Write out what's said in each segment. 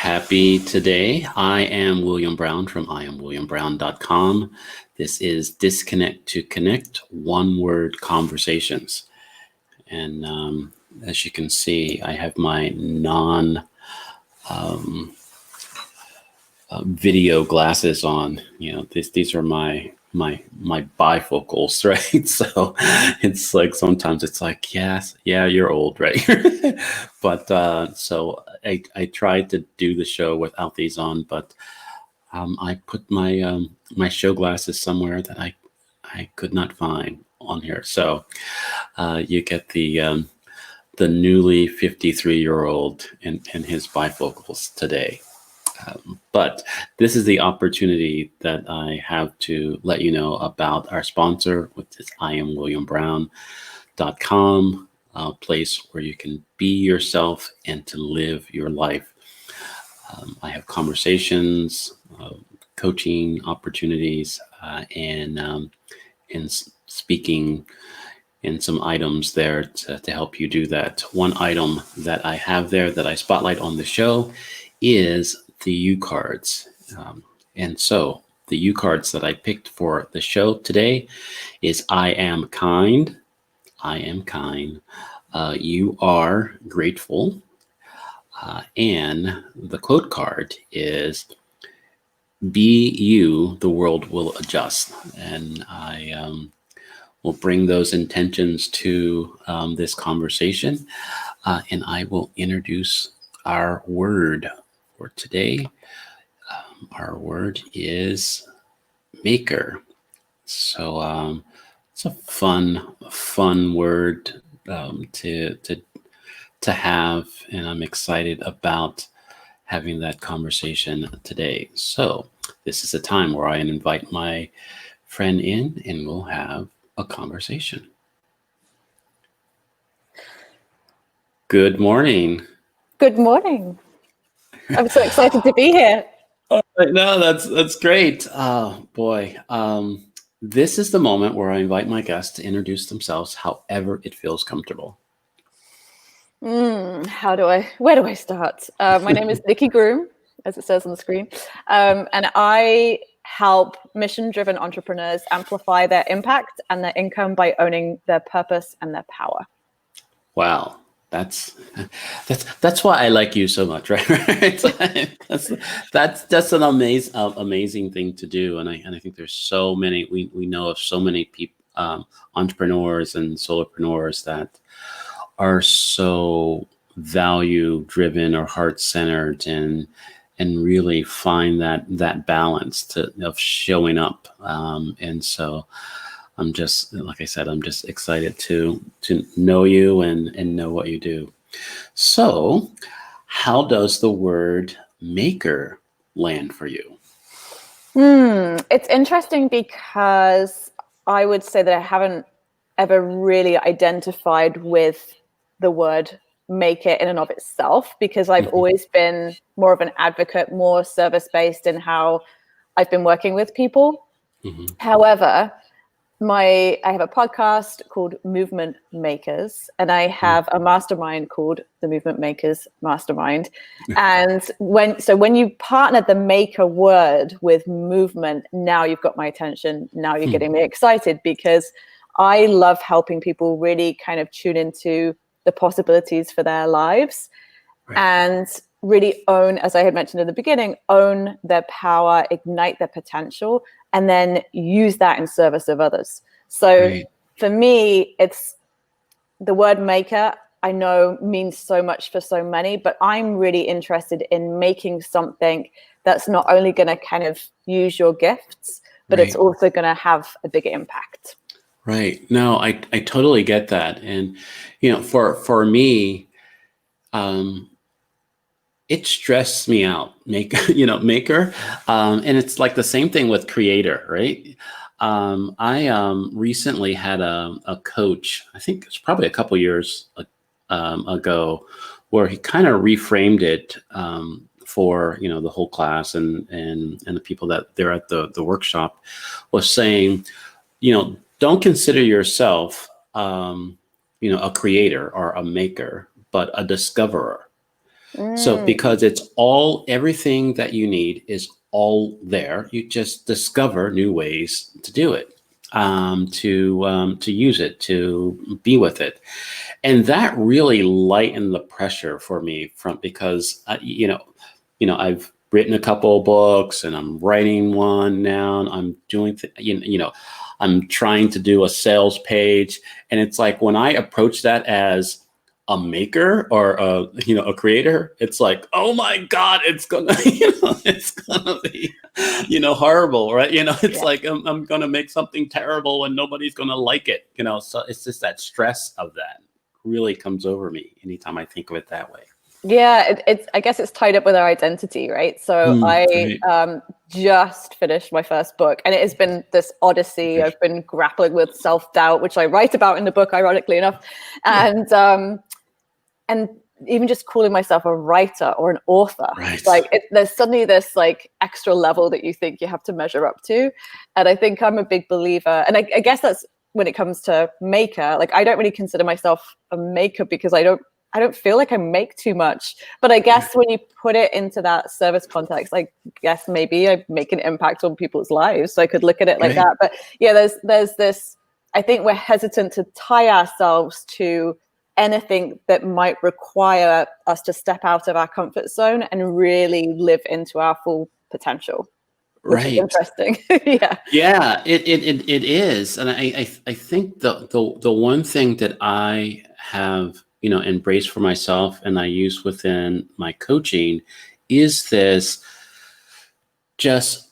Happy today. I am William Brown from IamWilliamBrown.com. This is Disconnect to Connect, one-word conversations. And as you can see, I have my video glasses on. You know, these are my bifocals, right? So it's like sometimes it's like, yes, yeah, you're old, right? But so I tried to do the show without these on, but I put my my show glasses somewhere that I could not find on here. So you get the newly 53-year-old in his bifocals today. But this is the opportunity that I have to let you know about our sponsor, which is IamWilliamBrown.com, a place where you can be yourself and to live your life. I have conversations, coaching opportunities, and speaking in some items there to help you do that. One item that I have there that I spotlight on the show is the U cards. And so the U cards that I picked for the show today is I am kind, I am kind, you are grateful, and the quote card is be you, the world will adjust. And I will bring those intentions to this conversation, and I will introduce our word for today. Our word is maker. So it's a fun word to have, and I'm excited about having that conversation today. So this is a time where I invite my friend in, and we'll have a conversation. Good morning. Good morning. I'm so excited to be here. No, that's great. Oh boy. This is the moment where I invite my guests to introduce themselves however it feels comfortable. Where do I start? My name is Nikki Groom, as it says on the screen. And I help mission-driven entrepreneurs amplify their impact and their income by owning their purpose and their power. Wow. That's why I like you so much, right? That's an amazing thing to do, and I think there's so many we know of so many people, entrepreneurs and solopreneurs that are so value driven or heart centered and really find that balance of showing up, and so. I'm just, like I said, I'm just excited to know you and know what you do. So how does the word maker land for you? It's interesting because I would say that I haven't ever really identified with the word maker in and of itself, because I've always been more of an advocate, more service-based in how I've been working with people. However, I have a podcast called Movement Makers, and I have a mastermind called the Movement Makers Mastermind. And when you partner the maker word with movement, now you've got my attention. Now you're getting me excited, because I love helping people really kind of tune into the possibilities for their lives, and really own, as I had mentioned in the beginning, own their power, ignite their potential, and then use that in service of others. So for me, it's the word maker, I know means so much for so many, but I'm really interested in making something that's not only going to kind of use your gifts, but it's also going to have a bigger impact. Right. No, I totally get that. And, for me, it stressed me out, maker. And it's like the same thing with creator, right? I recently had a coach, I think it's probably a couple years ago, where he kind of reframed it for the whole class and the people that they're at the workshop, was saying, don't consider yourself a creator or a maker, but a discoverer. So Mm. because everything that you need is all there, you just discover new ways to do it, to use it, to be with it. And that really lightened the pressure for me because I've written a couple of books and I'm writing one now. I'm doing I'm trying to do a sales page, and it's like when I approach that as a maker or a creator, it's like, oh my god, it's gonna it's gonna be horrible, right? It's Yeah. like I'm gonna make something terrible and nobody's gonna like it, so it's just that stress of that really comes over me anytime I think of it that way. Yeah, it's I guess it's tied up with our identity, right? So I Right. just finished my first book, and it has been this odyssey. I've been grappling with self-doubt, which I write about in the book, ironically enough, and even just calling myself a writer or an author, Right. like there's suddenly this like extra level that you think you have to measure up to. And I think I'm a big believer, and I guess that's when it comes to maker. Like I don't really consider myself a maker because I don't feel like I make too much. But I guess when you put it into that service context, I guess maybe I make an impact on people's lives. So I could look at it like that. But yeah, there's this, I think we're hesitant to tie ourselves to anything that might require us to step out of our comfort zone and really live into our full potential, which is interesting. Yeah. Yeah, it is. And I think the one thing that I have, embraced for myself and I use within my coaching is this just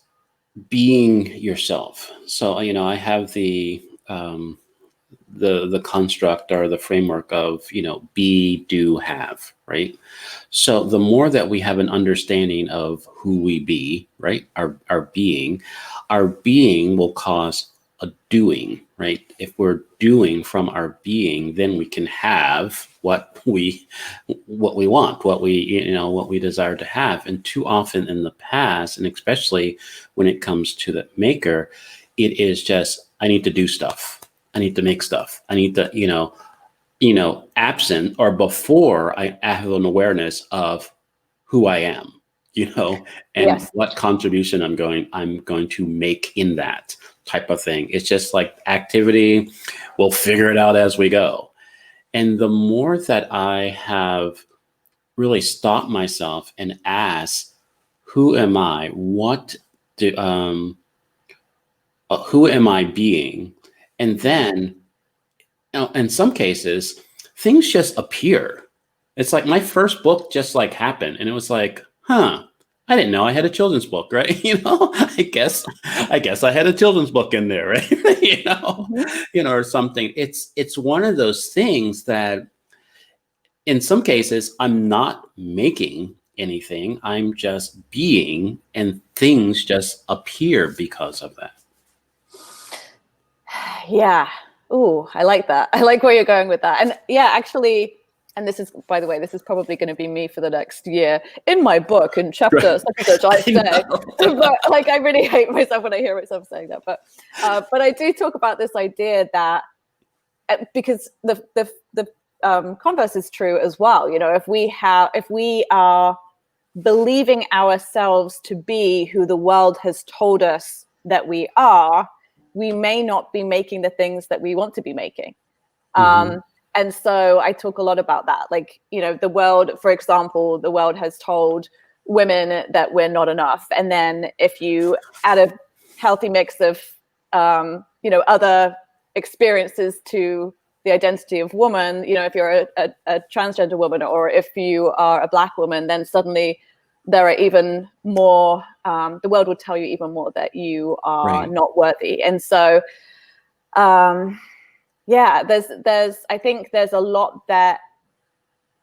being yourself. So, I have the construct or the framework of be, do, have, right? So the more that we have an understanding of who we be, right, our being will cause a doing, right? If we're doing from our being, then we can have what we want, what we desire to have. And too often in the past, and especially when it comes to the maker, it is just, I need to do stuff, I need to make stuff, I need to absent or before I have an awareness of who I am, and Yes. what contribution I'm going to make in that type of thing. It's just like activity. We'll figure it out as we go. And the more that I have really stopped myself and asked, who am I? Who am I being? And then, in some cases, things just appear. It's like my first book just like happened, and it was like, I didn't know I had a children's book, right? I guess I had a children's book in there, right? Or something. It's one of those things that in some cases I'm not making anything. I'm just being, and things just appear because of that. Yeah. Ooh, I like that. I like where you're going with that. And yeah, actually, and this is, by the way, this is probably going to be me for the next year in my book in chapter such and such. I say, but like, I really hate myself when I hear myself saying that. But I do talk about this idea that because the converse is true as well. If we are believing ourselves to be who the world has told us that we are, we may not be making the things that we want to be making. And so I talk a lot about that. Like, the world, for example, the world has told women that we're not enough. And then if you add a healthy mix of, other experiences to the identity of woman, if you're a transgender woman or if you are a Black woman, then suddenly there are even more, the world will tell you even more that you are not worthy. And so, yeah, I think there's a lot that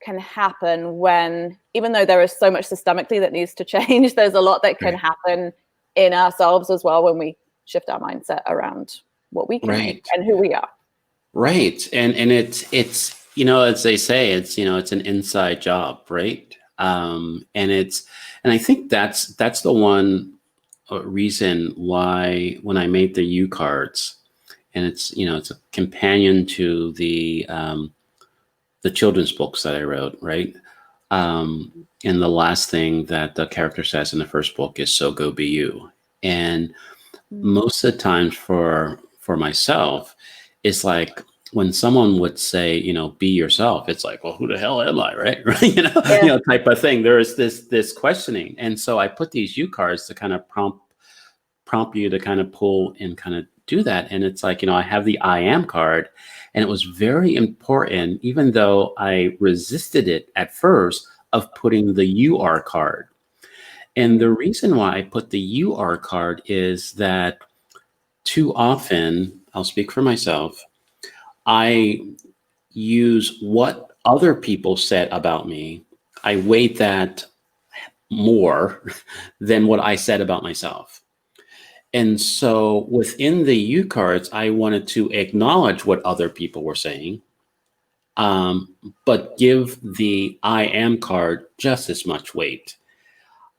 can happen when, even though there is so much systemically that needs to change, there's a lot that can happen in ourselves as well when we shift our mindset around what we can make and who we are. Right. And it's as they say, it's an inside job, right? And I think that's the one reason why when I made the U cards, and it's a companion to the children's books that I wrote, right? And the last thing that the character says in the first book is, "So go be you." And most of the times for myself, it's like when someone would say, be yourself, it's like, well, who the hell am I, right? Right? Yeah. Type of thing. There is this questioning. And so I put these U cards to kind of prompt you to kind of pull and kind of do that. And it's like, I have the I am card, and it was very important, even though I resisted it at first, of putting the you are card. And the reason why I put the you are card is that too often, I'll speak for myself, I use what other people said about me. I weight that more than what I said about myself. And so within the U cards, I wanted to acknowledge what other people were saying, but give the I am card just as much weight.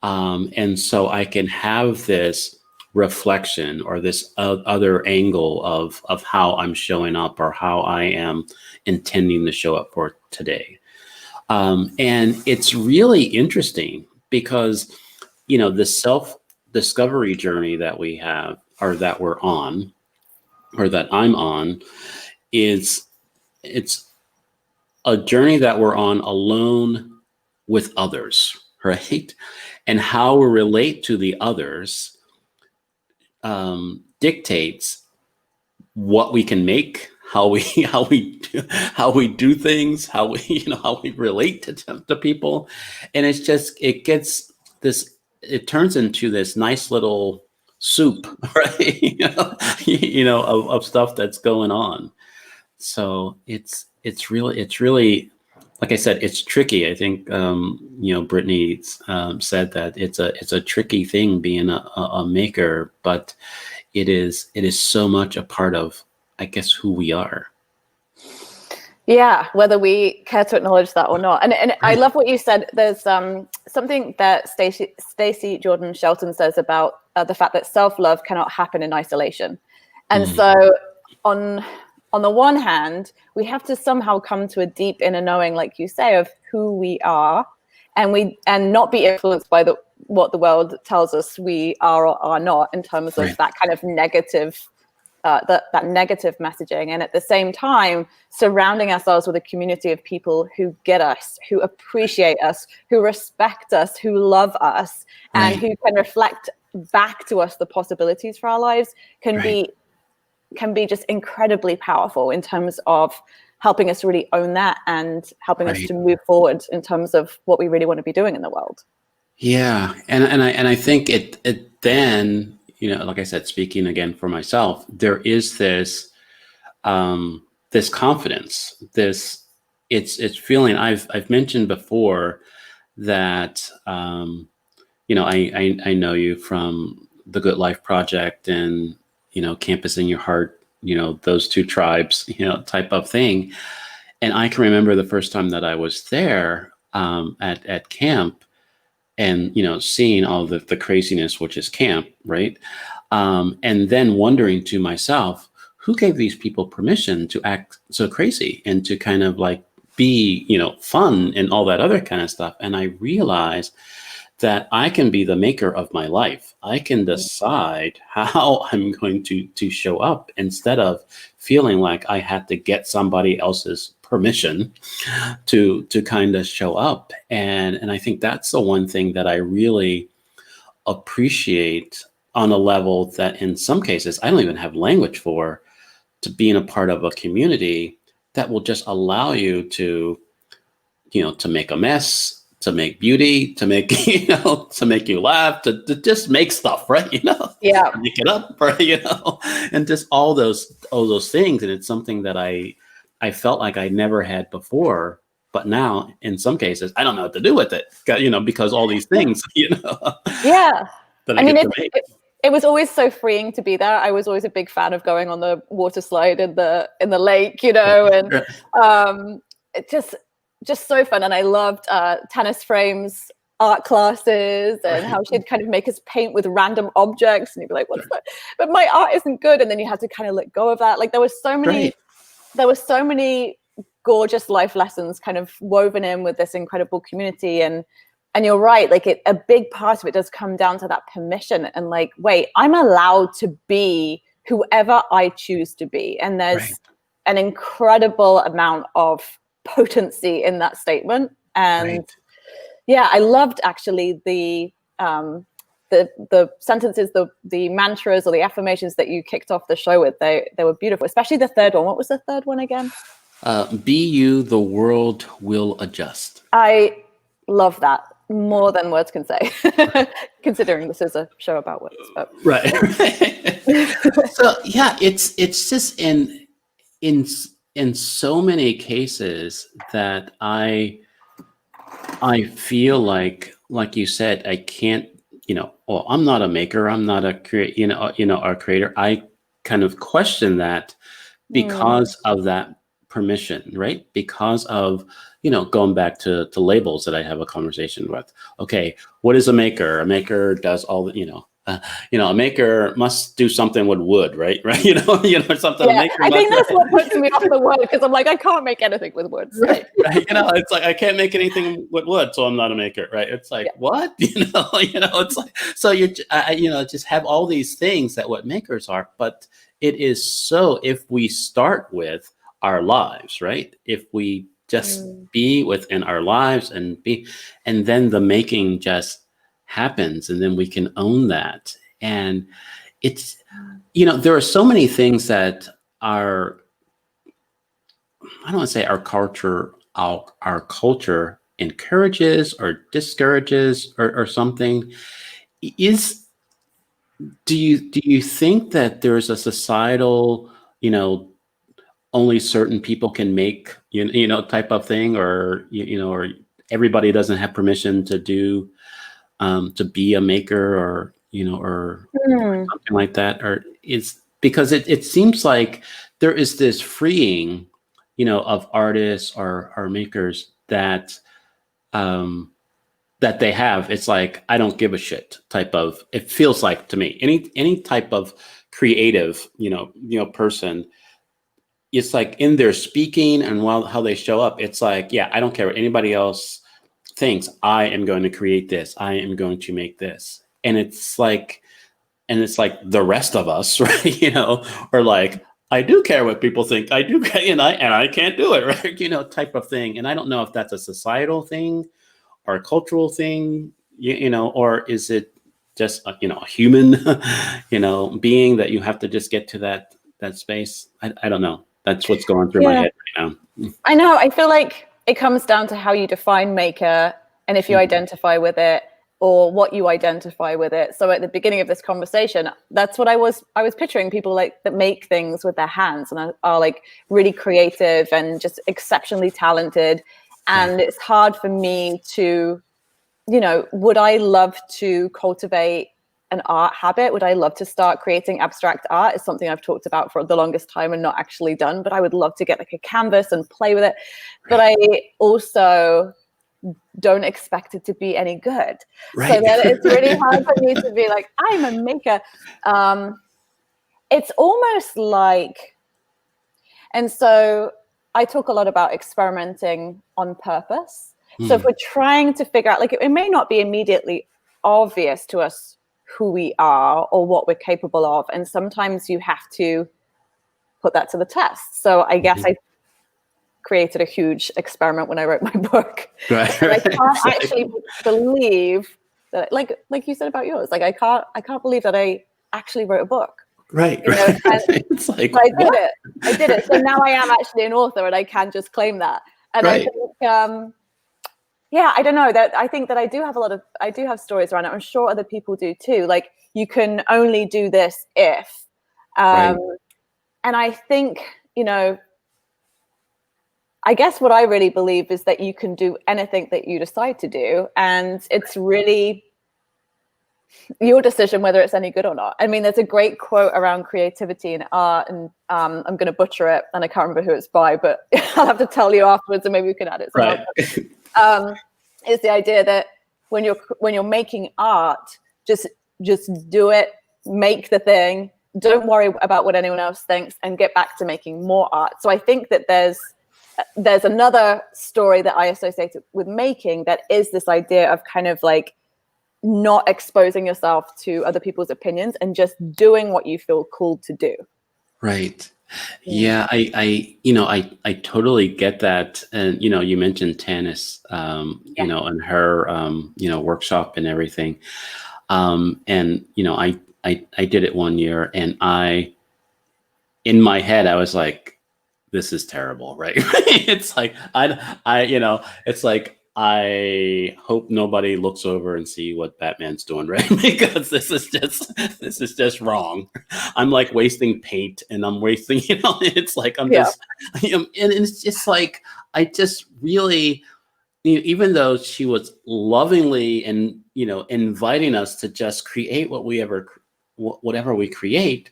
And so I can have this reflection or this other angle of how I'm showing up or how I am intending to show up for today. And it's really interesting because, the self-discovery journey that we have, or that we're on, or that I'm on, it's a journey that we're on alone with others, right? And how we relate to the others dictates what we can make, how we do things, how we relate to people. And it's just, it turns into this nice little soup, right? Of stuff that's going on. So it's really, like I said, it's tricky. I think Brittany said that it's a tricky thing being a maker, but it is so much a part of, I guess, who we are. Yeah, whether we care to acknowledge that or not. And Right. I love what you said. There's something that Stacey Jordan Shelton says about the fact that self-love cannot happen in isolation. And so on the one hand, we have to somehow come to a deep inner knowing, like you say, of who we are, and not be influenced by what the world tells us we are or are not, in terms of that kind of negative that negative messaging. And at the same time, surrounding ourselves with a community of people who get us, who appreciate us, who respect us, who love us, and who can reflect back to us the possibilities for our lives, can be just incredibly powerful in terms of helping us really own that and helping us to move forward in terms of what we really want to be doing in the world. Yeah, and I think it then, like I said, speaking again for myself, there is this this confidence, it's feeling. I've mentioned before that I know you from the Good Life Project and Campus in Your Heart, those two tribes, type of thing. And I can remember the first time that I was there at camp, and seeing all the craziness, which is camp, right? And then wondering to myself, who gave these people permission to act so crazy and to kind of like be fun and all that other kind of stuff? And I realized that I can be the maker of my life. I can decide how I'm going to show up, instead of feeling like I had to get somebody else's permission to kind of show up. And I think that's the one thing that I really appreciate, on a level that in some cases I don't even have language for, to being a part of a community that will just allow you to make a mess, to make beauty, to make to make you laugh, to just make stuff, right? Yeah. Make it up, right? And just all those things. And it's something that I felt like I never had before, but now in some cases I don't know what to do with it, because all these things, Yeah. that I get to make. It was always so freeing to be there. I was always a big fan of going on the water slide in the lake, and it just so fun. And I loved Tannis Frame's art classes, and how she'd kind of make us paint with random objects, and you'd be like, what's that? But my art isn't good. And then you had to kind of let go of that. Like there were so many gorgeous life lessons kind of woven in with this incredible community. And you're right, like a big part of it does come down to that permission and like, wait, I'm allowed to be whoever I choose to be. And there's an incredible amount of potency in that statement. And yeah, I loved actually the sentences, the mantras or the affirmations that you kicked off the show with. They were beautiful, especially the third one. What was the third one again? Be you, the world will adjust. I love that more than words can say, considering this is a show about words. But. Right. So yeah, it's just in so many cases that I feel like you said, I can't, I'm not a maker, I'm not a a creator. I kind of question that because of that permission, right? Because of, going back to labels that I have a conversation with. Okay, what is a maker? A maker does all the, a maker must do something with wood, right? Right? Something. Yeah, I think that's what puts me off the word, because I'm like, I can't make anything with wood. Right. It's like I can't make anything with wood, so I'm not a maker, right? It's like what? It's like, so you just have all these things that what makers are, but it is so if we start with our lives, right? If we just be within our lives and then the making just happens, and then we can own that. And it's, there are so many things that are, I don't want to say our culture encourages or discourages or something. Do you think that there's a societal, only certain people can make, type of thing, or, or everybody doesn't have permission to do, to be a maker, or, or something like that? Or is, because it seems like there is this freeing, of artists or makers that, that they have. It's like, I don't give a shit type of, it feels like to me, any type of creative, person, it's like in their speaking and how they show up, it's like, yeah, I don't care what anybody else thinks. I am going to create this. I am going to make this. And it's like the rest of us, right? Or like, I do care what people think. I do, and I can't do it, right? Type of thing. And I don't know if that's a societal thing or a cultural thing, or is it just a human, being that you have to just get to that space. I don't know. That's what's going through my head right now. I know. I feel like it comes down to how you define maker, and if you identify with it, or what you identify with it. So at the beginning of this conversation, that's what I was picturing, people like that make things with their hands and are like really creative and just exceptionally talented. And it's hard for me to, would I love to cultivate an art habit? Would I love to start creating abstract art? Is something I've talked about for the longest time and not actually done, but I would love to get like a canvas and play with it. But I also don't expect it to be any good. Right. So then it's really hard for me to be like, I'm a maker. It's almost like, and so I talk a lot about experimenting on purpose. So if we're trying to figure out, like, it may not be immediately obvious to us who we are or what we're capable of. And sometimes you have to put that to the test. So I guess I created a huge experiment when I wrote my book. Right. I can't actually believe that, like you said about yours, like I can't believe that I actually wrote a book. Right. It's like, I did it. So now I am actually an author, and I can just claim that. And I think, I don't know, that I think that I do have stories around it. I'm sure other people do too. Like, you can only do this if, and I think, I guess what I really believe is that you can do anything that you decide to do, and it's really your decision whether it's any good or not. I mean, there's a great quote around creativity and art, and I'm going to butcher it, and I can't remember who it's by, but I'll have to tell you afterwards, and maybe we can add it. Right. Is the idea that when you're making art, just do it, make the thing, don't worry about what anyone else thinks, and get back to making more art. So I think that there's there's another story that I associate with making that is this idea of kind of like not exposing yourself to other people's opinions and just doing what you feel called to do. Right. Yeah, I totally get that. And, you mentioned tennis, and her, workshop and everything. And, I did it one year, and in my head, I was like, this is terrible, right? It's like, it's like, I hope nobody looks over and see what Batman's doing, right? Because this is just wrong. I'm like wasting paint, and I'm wasting, it's like, I'm just, and it's just like, I just really, even though she was lovingly and, inviting us to just create whatever we create,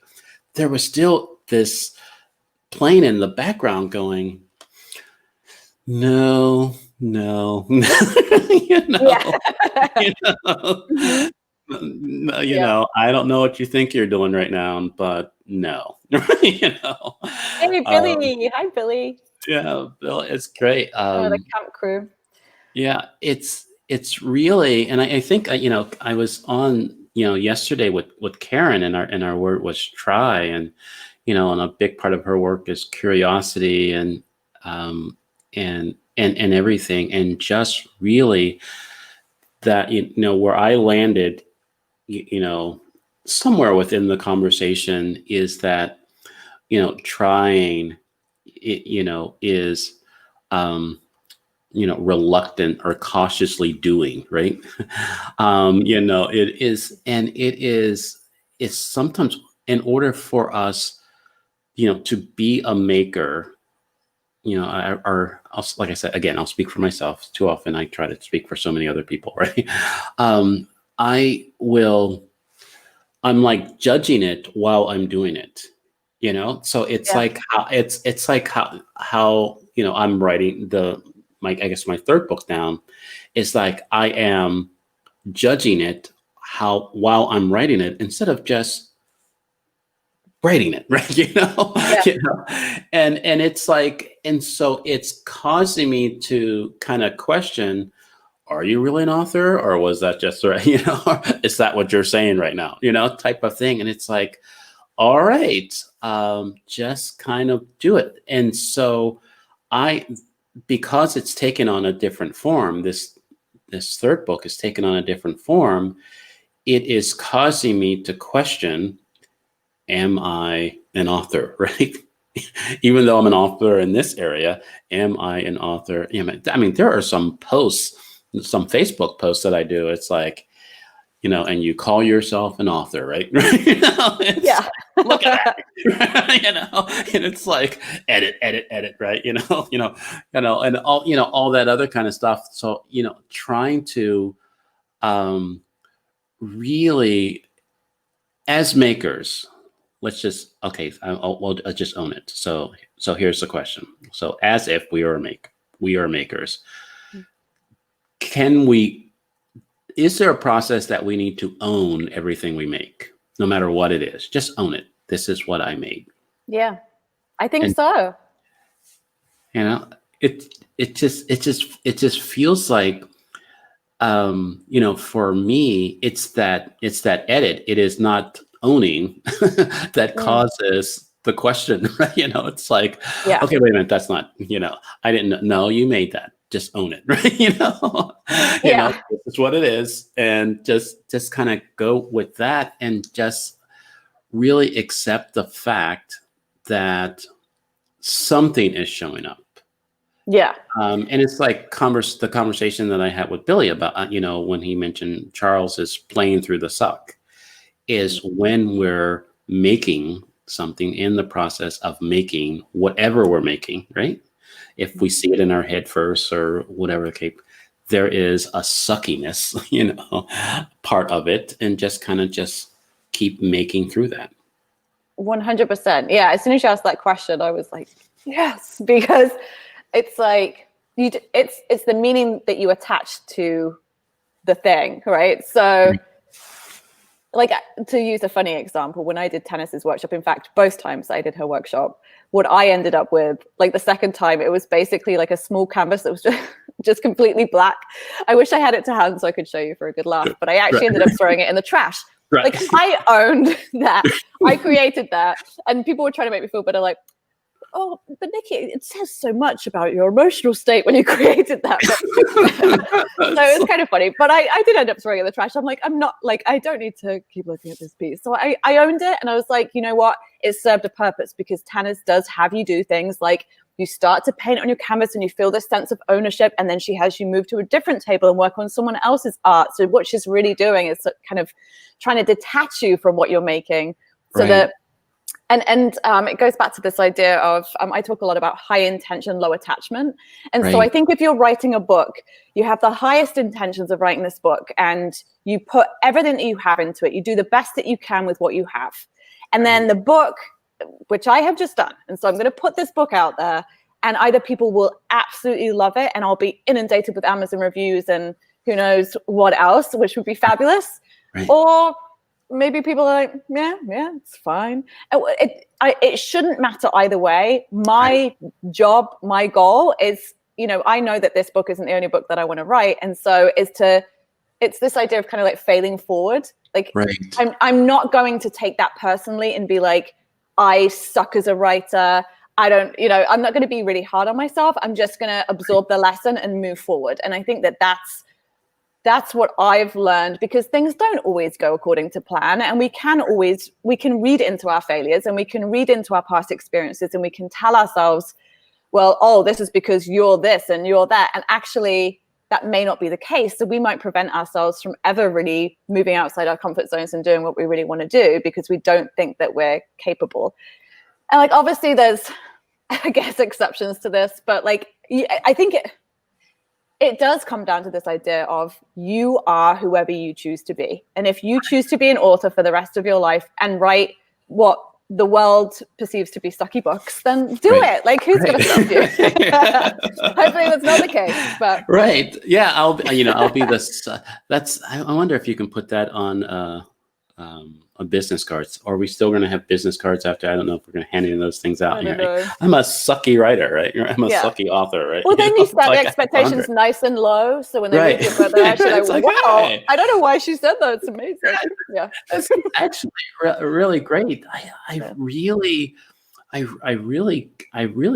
there was still this playing in the background going, no, no, I don't know what you think you're doing right now, but no, Hey, Billy. Hi, Billy. Yeah, Bill, it's great. The camp crew. Yeah, it's really, and I think, I was on, yesterday with Karen, and our word was try, and, and a big part of her work is curiosity, and everything, and just really that, where I landed, somewhere within the conversation is that, trying, is, reluctant or cautiously doing, right? It is, and it's sometimes, in order for us, to be a maker, like I said, again, I'll speak for myself. Too often I try to speak for so many other people, right? I'm like judging it while I'm doing it, so it's like how I'm writing I guess my third book down. Is like I am judging it while I'm writing it, instead of just writing it, right? And it's like, and so it's causing me to kind of question, are you really an author, or was that just is that what you're saying right now, type of thing. And it's like, all right, just kind of do it. And so because it's taken on a different form, this third book is taken on a different form, it is causing me to question, am I an author, right? Even though I'm an author in this area, am I an author? I mean, there are some some Facebook posts that I do. It's like, and you call yourself an author, right? Yeah. Look at that, and it's like edit, right? And all that other kind of stuff. So, trying to really, as makers, let's just, okay, I'll just own it. So here's the question. So, as if we are makers, is there a process that we need to own everything we make, no matter what it is? Just own it. This is what I made. Yeah, I think so. It just feels like, for me, it's that edit. It is not owning that causes the question, right? It's like, okay, wait a minute, that's not, I didn't know you made that. Just own it, right? This is what it is, and just kind of go with that, and just really accept the fact that something is showing up. Yeah. And it's like the conversation that I had with Billy about, when he mentioned Charles is playing through the suck, is when we're making something, in the process of making whatever we're making, right? If we see it in our head first, or whatever the case, there is a suckiness, part of it, and just kind of just keep making through that. 100%. Yeah. As soon as you asked that question, I was like, yes, because it's like it's the meaning that you attach to the thing, right? So, like, to use a funny example, when I did Tennis's workshop, in fact, both times I did her workshop, what I ended up with, like the second time, it was basically like a small canvas that was just completely black. I wish I had it to hand so I could show you for a good laugh, but I actually ended up throwing it in the trash. Right. Like I owned that. I created that. And people were trying to make me feel better, like, oh, but Nikki, it says so much about your emotional state when you created that. So it was kind of funny, but I did end up throwing it in the trash. I'm like, I'm not like, I don't need to keep looking at this piece. So I owned it, and I was like, you know what? It served a purpose, because Tannis does have you do things like you start to paint on your canvas and you feel this sense of ownership, and then she has you move to a different table and work on someone else's art. So what she's really doing is kind of trying to detach you from what you're making, so Right. that and it goes back to this idea of I talk a lot about high intention, low attachment. And so I think if you're writing a book, you have the highest intentions of writing this book, and you put everything that you have into it. You do the best that you can with what you have. And then the book, which I have just done, and so I'm going to put this book out there, and either people will absolutely love it and I'll be inundated with Amazon reviews and who knows what else, which would be fabulous, or maybe people are like, yeah, it's fine. It shouldn't matter either way. My job, my goal is, I know that this book isn't the only book that I want to write. And so it's this idea of kind of like failing forward. Like I'm not going to take that personally and be like, I suck as a writer. I don't, I'm not going to be really hard on myself. I'm just going to absorb the lesson and move forward. And I think that that's what I've learned, because things don't always go according to plan, and we can read into our failures, and we can read into our past experiences, and we can tell ourselves, well, oh, this is because you're this and you're that. And actually that may not be the case. So we might prevent ourselves from ever really moving outside our comfort zones and doing what we really want to do, because we don't think that we're capable. And like, obviously there's, I guess, exceptions to this, but like, I think it does come down to this idea of you are whoever you choose to be. And if you choose to be an author for the rest of your life and write what the world perceives to be sucky books, then do it. Like, who's going to stop you? Hopefully that's not the case. But yeah, I'll be this. I wonder if you can put that on business cards. Are we still going to have business cards after? I don't know if we're going to hand any of those things out here. I'm a sucky writer, right? I'm a sucky author, right? Well, then you set the expectations nice and low, so when they read your book, they're actually like, wow, hey. I don't know why she said that. It's amazing. Yeah, that's actually really great. I really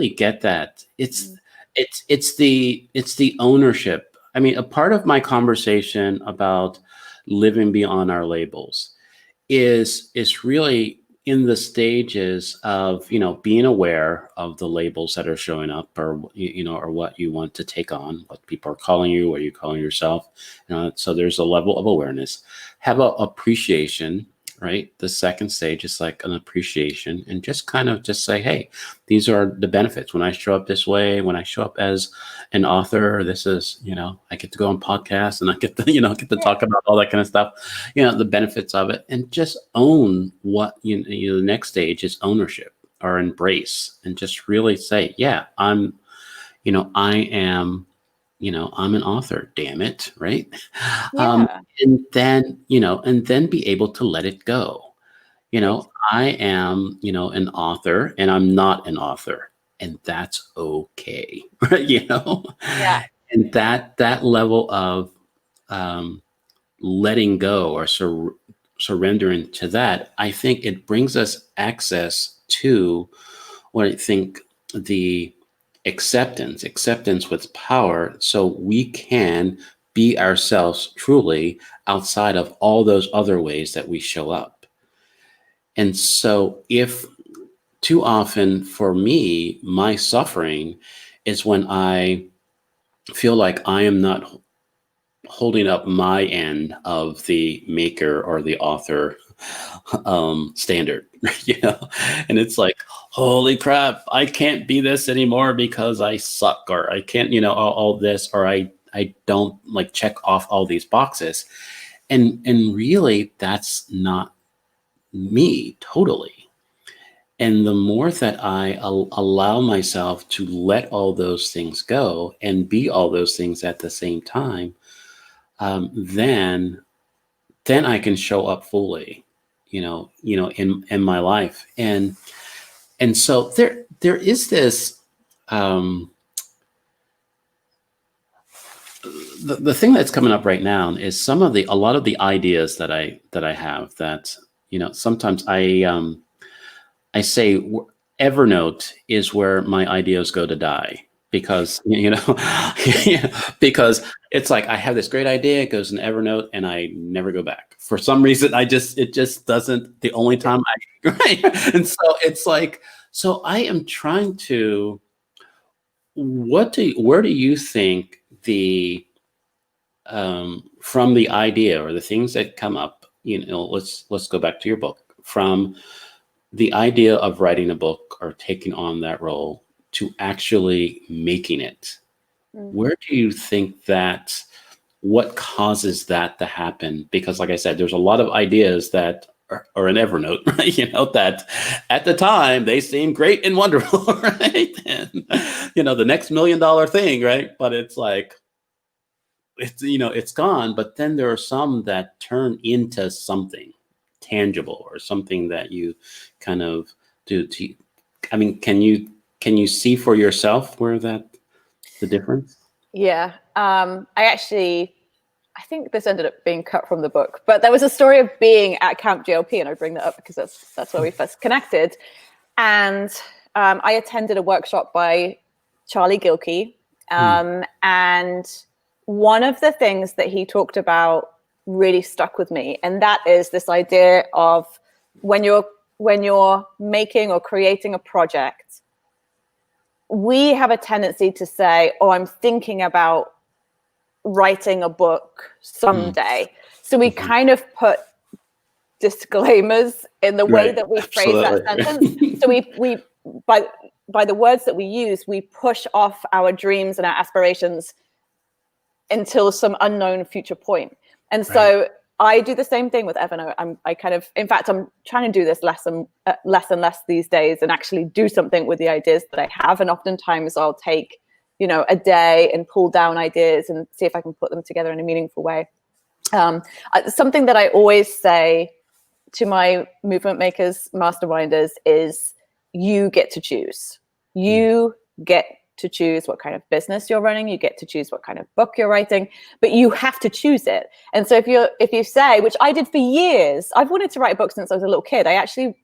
get that. It's the ownership. I mean, a part of my conversation about living beyond our labels is really in the stages of, being aware of the labels that are showing up, or, or what you want to take on, what people are calling you, what you're calling yourself. So there's a level of awareness, have an appreciation, right? The second stage is like an appreciation, and just kind of just say, hey, these are the benefits. When I show up this way, when I show up as an author, this is, I get to go on podcasts, and I get to, get to talk about all that kind of stuff, the benefits of it, and just own what, the next stage is ownership or embrace, and just really say, yeah, I'm an author, damn it. Right. Yeah. And then be able to let it go. I am, an author, and I'm not an author, and that's okay. Right. Yeah. And that level of letting go or surrendering to that, I think it brings us access to what I think the acceptance with power, so we can be ourselves truly outside of all those other ways that we show up. And so if too often for me, my suffering is when I feel like I am not holding up my end of the maker or the author standard, and it's like, holy crap, I can't be this anymore because I suck, or I can't, all this, or I don't like check off all these boxes. And really that's not me totally. And the more that I allow myself to let all those things go and be all those things at the same time, then I can show up fully, in my life. And so there is this, the thing that's coming up right now is a lot of the ideas that I have that, sometimes I say Evernote is where my ideas go to die, because, because it's like I have this great idea, it goes in Evernote and I never go back. For some reason, it just doesn't, the only time right. And so it's like, so I am trying to, where do you think from the idea or the things that come up, let's go back to your book, from the idea of writing a book or taking on that role to actually making it, where do you think what causes that to happen? Because like I said, there's a lot of ideas that are in Evernote, right? That at the time they seem great and wonderful, right? And, the next $1 million thing, right? But it's like, it's gone. But then there are some that turn into something tangible or something that you kind of do. I mean, can you see for yourself where the difference? Yeah. I think this ended up being cut from the book, but there was a story of being at Camp GLP, and I bring that up because that's where we first connected. And I attended a workshop by Charlie Gilkey, and one of the things that he talked about really stuck with me, and that is this idea of when you're making or creating a project, we have a tendency to say, oh, I'm thinking about writing a book someday. So we kind of put disclaimers in the way that we phrase that sentence. So we by the words that we use, we push off our dreams and our aspirations until some unknown future point. And so I do the same thing with Evernote. I'm trying to do this less and less these days, and actually do something with the ideas that I have. And oftentimes I'll take, a day and pull down ideas and see if I can put them together in a meaningful way. Something that I always say to my movement makers, masterminders, is you get to choose. You get to choose what kind of business you're running. You get to choose what kind of book you're writing, but you have to choose it. And so if you say, which I did for years, I've wanted to write a book since I was a little kid. I actually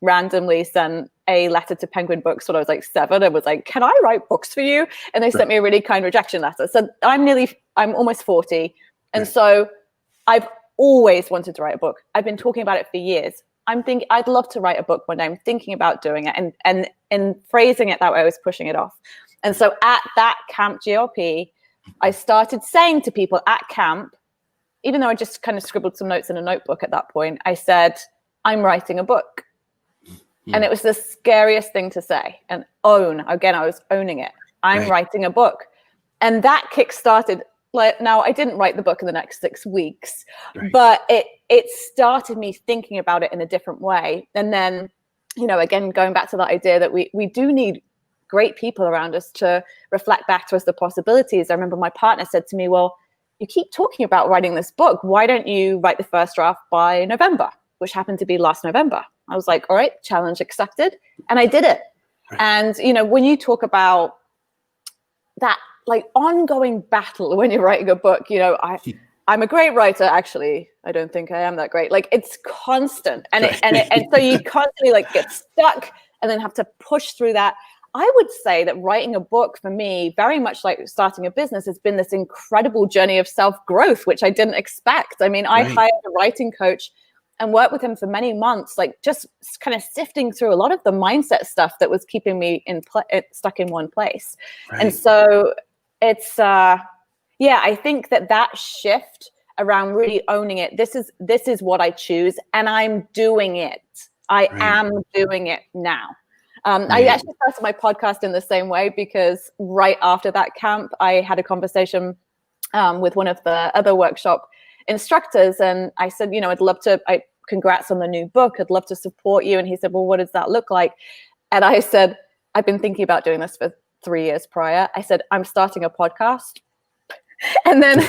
randomly sent a letter to Penguin Books when I was like 7 and was like, can I write books for you? And they sent me a really kind rejection letter. So I'm almost 40. And so I've always wanted to write a book. I've been talking about it for years. I'm thinking I'd love to write a book one day. I'm thinking about doing it, and in phrasing it that way, I was pushing it off. And so at that Camp GLP, I started saying to people at camp, even though I just kind of scribbled some notes in a notebook at that point, I said, I'm writing a book. And it was the scariest thing to say and own. Again, I was owning it. I'm writing a book. And that kick-started, now I didn't write the book in the next 6 weeks, but it started me thinking about it in a different way. And then, again, going back to that idea that we do need great people around us to reflect back to us the possibilities. I remember my partner said to me, well, you keep talking about writing this book. Why don't you write the first draft by November, which happened to be last November? I was like, all right, challenge accepted. And I did it. And, when you talk about that, like, ongoing battle when you're writing a book, I'm a great writer. Actually, I don't think I am that great. Like, it's constant. And so you constantly like get stuck and then have to push through that. I would say that writing a book for me, very much like starting a business, has been this incredible journey of self-growth, which I didn't expect. I mean, I hired a writing coach and worked with him for many months, like just kind of sifting through a lot of the mindset stuff that was keeping me stuck in one place. And so it's, I think that shift around really owning it, this is what I choose, and I'm doing it. I am doing it now. I actually started my podcast in the same way, because right after that camp, I had a conversation with one of the other workshop instructors, and I said, I'd love to, congrats on the new book. I'd love to support you. And he said, well, what does that look like? And I said, I've been thinking about doing this for 3 years prior. I said, I'm starting a podcast. And then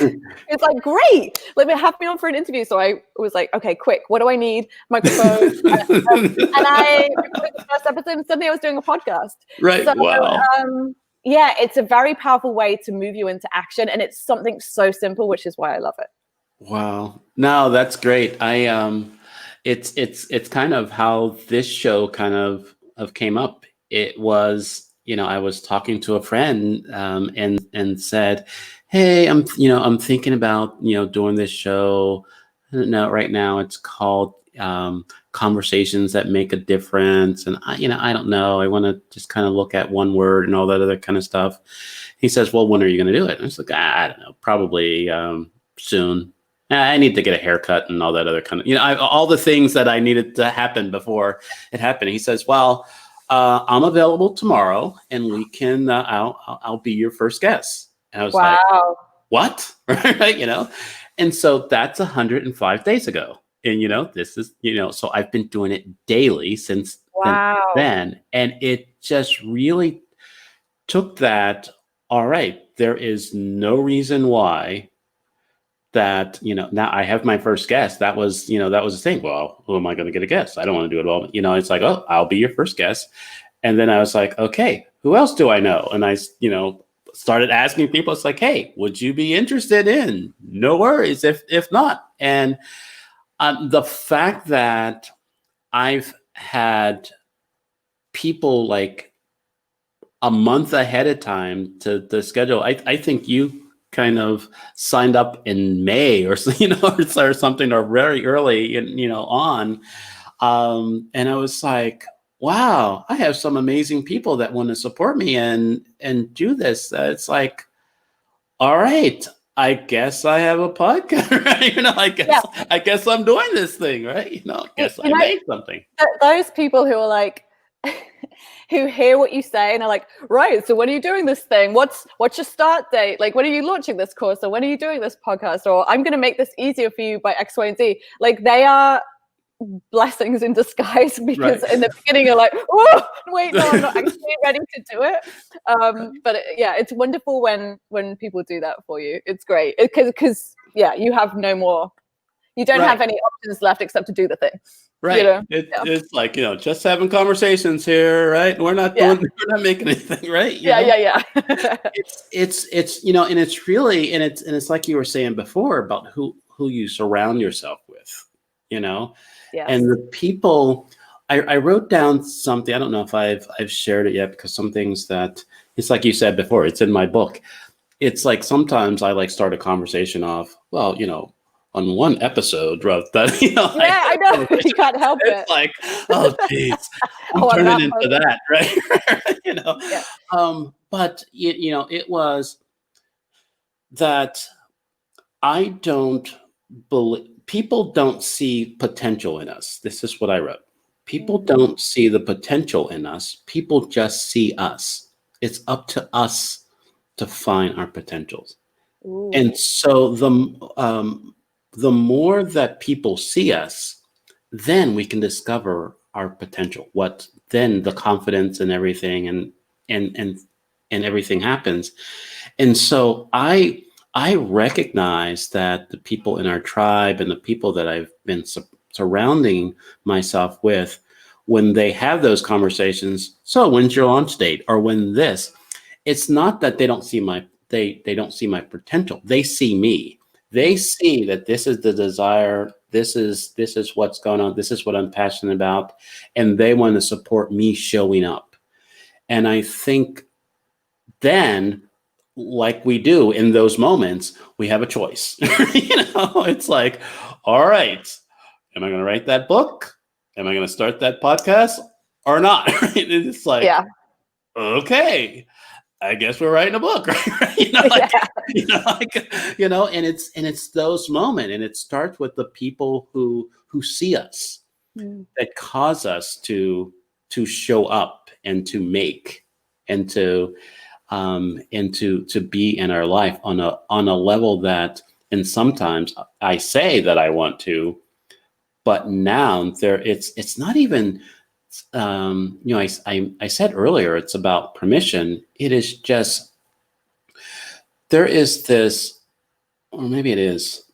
it's like, great, let me have me on for an interview. So I was like, okay, quick, what do I need? Microphone. And I recorded the first episode, and suddenly I was doing a podcast. Right. So, Wow. yeah, it's a very powerful way to move you into action. And it's something so simple, which is why I love it. Wow. No, that's great. It's kind of how this show kind of came up. It was, I was talking to a friend, and said, "Hey, I'm thinking about, doing this show. No, right now it's called Conversations That Make a Difference, and I don't know. I want to just kind of look at one word and all that other kind of stuff." He says, "Well, when are you going to do it?" And I was like, "I don't know, probably soon. I need to get a haircut and all that other kind of, all the things that I needed to happen before it happened." He says, "Well, I'm available tomorrow, and we can. I'll be your first guest." And I was like, Wow. "What?" Right? And so that's 105 days ago, and this is, so I've been doing it daily since Wow. then, and it just really took that. All right, there is no reason why that, now I have my first guest. That was the thing. Well, who am I going to get a guest? I don't want to do it all. It's like, oh, I'll be your first guest. And then I was like, okay, who else do I know? And I, started asking people. It's like, hey, would you be interested in? No worries if not. And the fact that I've had people like a month ahead of time to schedule. I think you kind of signed up in May or or something, or very early on. And I was like, wow, I have some amazing people that want to support me and do this. It's like, all right, I guess I have a podcast, right? I guess I'm doing this thing, right? I guess I made something. Those people who are like, who hear what you say and are like, right, so when are you doing this thing? What's your start date? Like, when are you launching this course? Or when are you doing this podcast? Or I'm going to make this easier for you by X, Y, and Z. Like, they are blessings in disguise, because in the beginning you're like, oh, wait, no, I'm not actually ready to do it. But it's wonderful when people do that for you. It's great because you have no more. You don't have any options left except to do the thing. Right. It's like, just having conversations here, right? We're not we're not making anything, right? Yeah. It's and it's really, and it's like you were saying before about who you surround yourself with, Yes. and the people. I wrote down something. I don't know if I've shared it yet, because some things that, it's like you said before, it's in my book. It's like sometimes I like start a conversation off, well, on one episode, that I know, you can't help it. It's like, oh geez, I'm turning into that, right? But it was that I don't believe people don't see potential in us. This is what I wrote. People don't see the potential in us. People just see us. It's up to us to find our potentials. Ooh. And so the more that people see us, then we can discover our potential. What then the confidence and everything and everything happens. And so I recognize that the people in our tribe and the people that I've been surrounding myself with, when they have those conversations, so when's your launch date, or when this, it's not that they don't see they don't see my potential. They see me. They see that this is the desire. This is what's going on. This is what I'm passionate about. And they want to support me showing up. And I think then, like we do in those moments, we have a choice. It's like, all right, am I going to write that book? Am I going to start that podcast or not? It's like, okay, I guess we're writing a book, right? And it's those moments, and it starts with the people who see us, that cause us to show up and to make and to be in our life on a level that, and sometimes I say that I want to, but now it's not even. I said earlier, it's about permission. It is just, there is this or maybe it is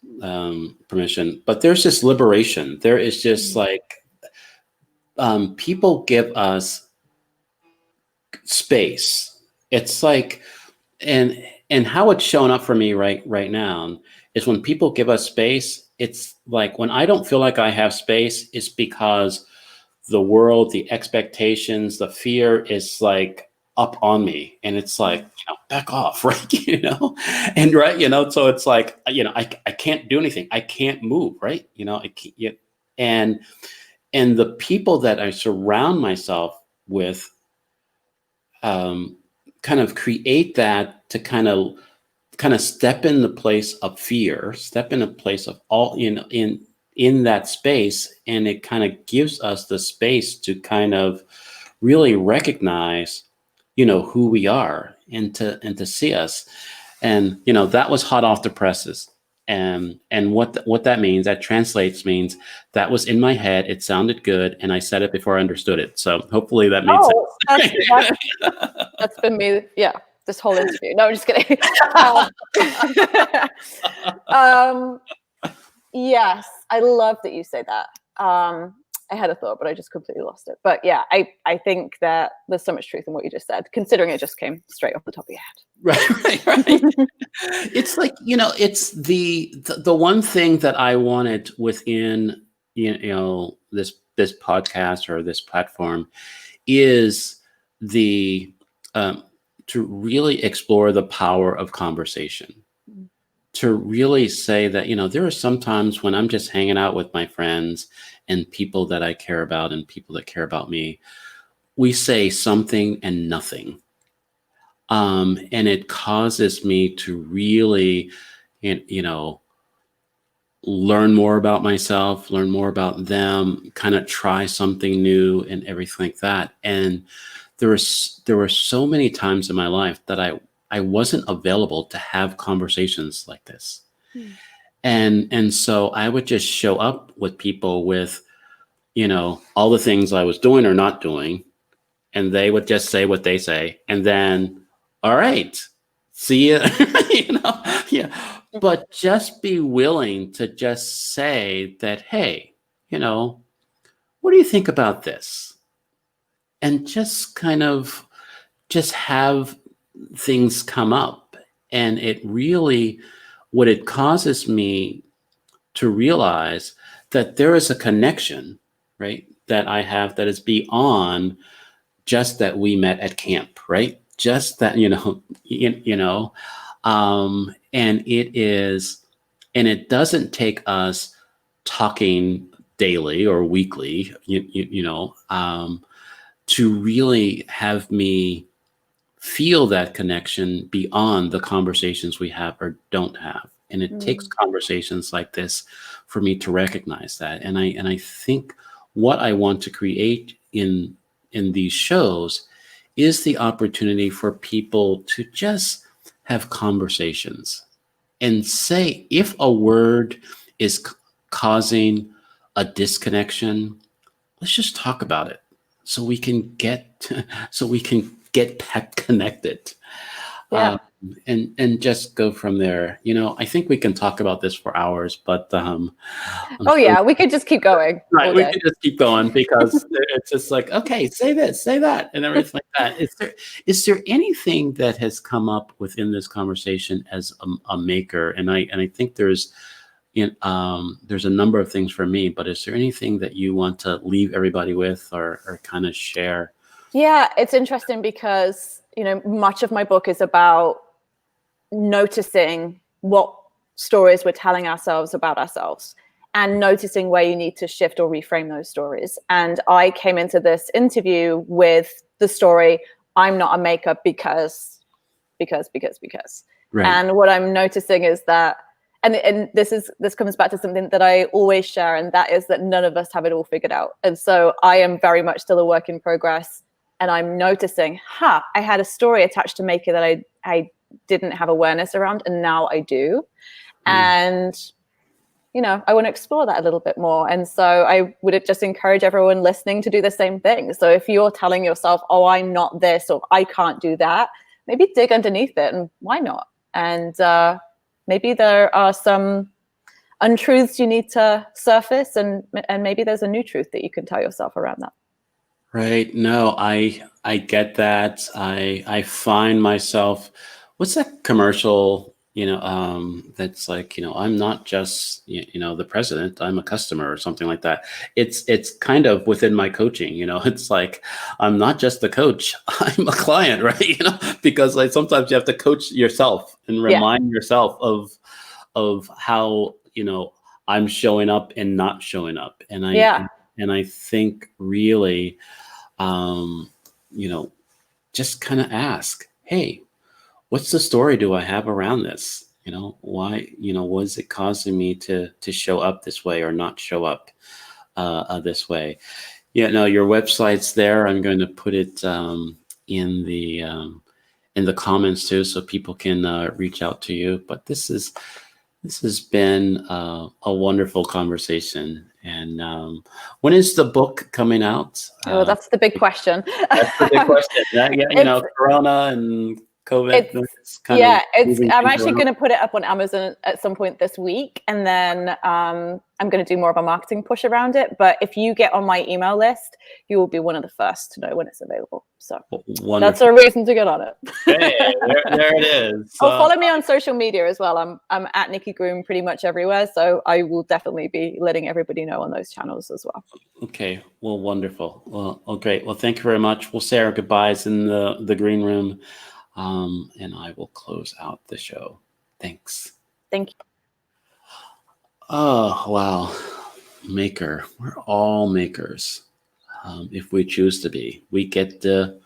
permission, but there's this liberation. There is just like people give us space. It's like, and how it's shown up for me right now is when people give us space. It's like when I don't feel like I have space, it's because the world, the expectations, the fear is like up on me, and it's like, back off, right? And right, so it's like, I can't do anything, I can't move, right? I can't, and the people that I surround myself with kind of create that to kind of step in the place of fear, step in a place of all in that space, and it kind of gives us the space to kind of really recognize who we are, and to see us. And that was hot off the presses. And what that means, that translates, means that was in my head, it sounded good, and I said it before I understood it. So hopefully that made sense. That's been me, this whole interview. No, I'm just kidding. Yes, I love that you say that. I had a thought, but I just completely lost it. But yeah, I think that there's so much truth in what you just said, considering it just came straight off the top of your head. Right. It's like, it's the one thing that I wanted within, this podcast or this platform is the to really explore the power of conversation. To really say that, there are some times when I'm just hanging out with my friends and people that I care about and people that care about me, we say something and nothing. And it causes me to really, learn more about myself, learn more about them, kind of try something new and everything like that. And there were so many times in my life that I wasn't available to have conversations like this. And so I would just show up with people with, all the things I was doing or not doing, and they would just say what they say, and then, all right, see you, But just be willing to just say that, hey, what do you think about this? And just kind of just have things come up. And it really, what it causes me to realize that there is a connection, right, that I have that is beyond just that we met at camp, right? Just that, and it doesn't take us talking daily or weekly, to really have me feel that connection beyond the conversations we have or don't have. And it takes conversations like this for me to recognize that. And I think what I want to create in these shows is the opportunity for people to just have conversations and say, if a word is causing a disconnection, let's just talk about it so we can get back connected. And just go from there. I think we can talk about this for hours, but we could just keep going. Right, we could just keep going because it's just like, okay, say this, say that, and everything like that. Is there anything that has come up within this conversation as a maker? And I think there's a number of things for me, but is there anything that you want to leave everybody with or kind of share? Yeah, it's interesting because, much of my book is about noticing what stories we're telling ourselves about ourselves and noticing where you need to shift or reframe those stories. And I came into this interview with the story, I'm not a maker because. Right. And what I'm noticing is that, and this comes back to something that I always share, and that is that none of us have it all figured out. And so I am very much still a work in progress. And I'm noticing, I had a story attached to maker that I didn't have awareness around, and now I do. And, I want to explore that a little bit more. And so I would just encourage everyone listening to do the same thing. So if you're telling yourself, oh, I'm not this, or I can't do that, maybe dig underneath it, and why not? And maybe there are some untruths you need to surface, and maybe there's a new truth that you can tell yourself around that. Right. No, I get that. I find myself, what's that commercial, that's like, I'm not just, the president, I'm a customer or something like that. It's kind of within my coaching, it's like, I'm not just the coach, I'm a client, right? Because like sometimes you have to coach yourself and remind yourself of how, I'm showing up and not showing up. And I think really, um, just kind of ask, hey, what's the story do I have around this? Why, was it causing me to show up this way or not show up this way? Yeah, no, your website's there. I'm going to put it in the comments too, so people can reach out to you. But this has been a wonderful conversation. And when is the book coming out? Oh, that's the big question. That's the big question. Corona and COVID. I'm actually going to put it up on Amazon at some point this week, and then I'm going to do more of a marketing push around it. But if you get on my email list, you will be one of the first to know when it's available. So wonderful. That's a reason to get on it. Hey, there it is. Follow me on social media as well. I'm at Nikki Groom pretty much everywhere, so I will definitely be letting everybody know on those channels as well. Okay, well, wonderful. Well, great. Well, thank you very much. We'll say our goodbyes in the green room, and I will close out the show. Thanks. Thank you. Oh, wow. Maker. We're all makers. If we choose to be, we get to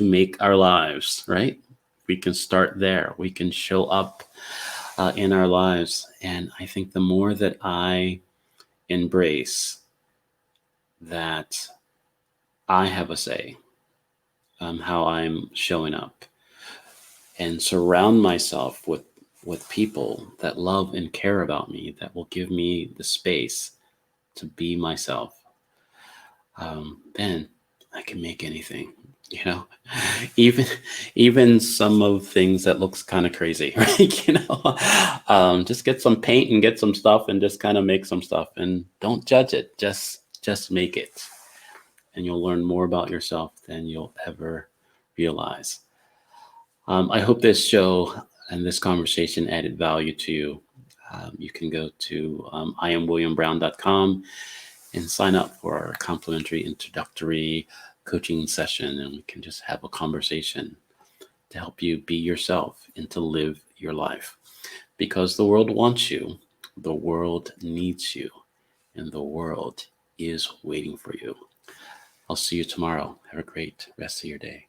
make our lives, right? We can start there. We can show up in our lives. And I think the more that I embrace that I have a say how I'm showing up, and surround myself with people that love and care about me, that will give me the space to be myself, then I can make anything, even some of things that looks kind of crazy, right? Just get some paint and get some stuff and just kind of make some stuff, and don't judge it. Just make it, and you'll learn more about yourself than you'll ever realize. I hope this show and this conversation added value to you. You can go to IamWilliamBrown.com and sign up for our complimentary introductory coaching session, and we can just have a conversation to help you be yourself and to live your life. Because the world wants you, the world needs you, and the world is waiting for you. I'll see you tomorrow. Have a great rest of your day.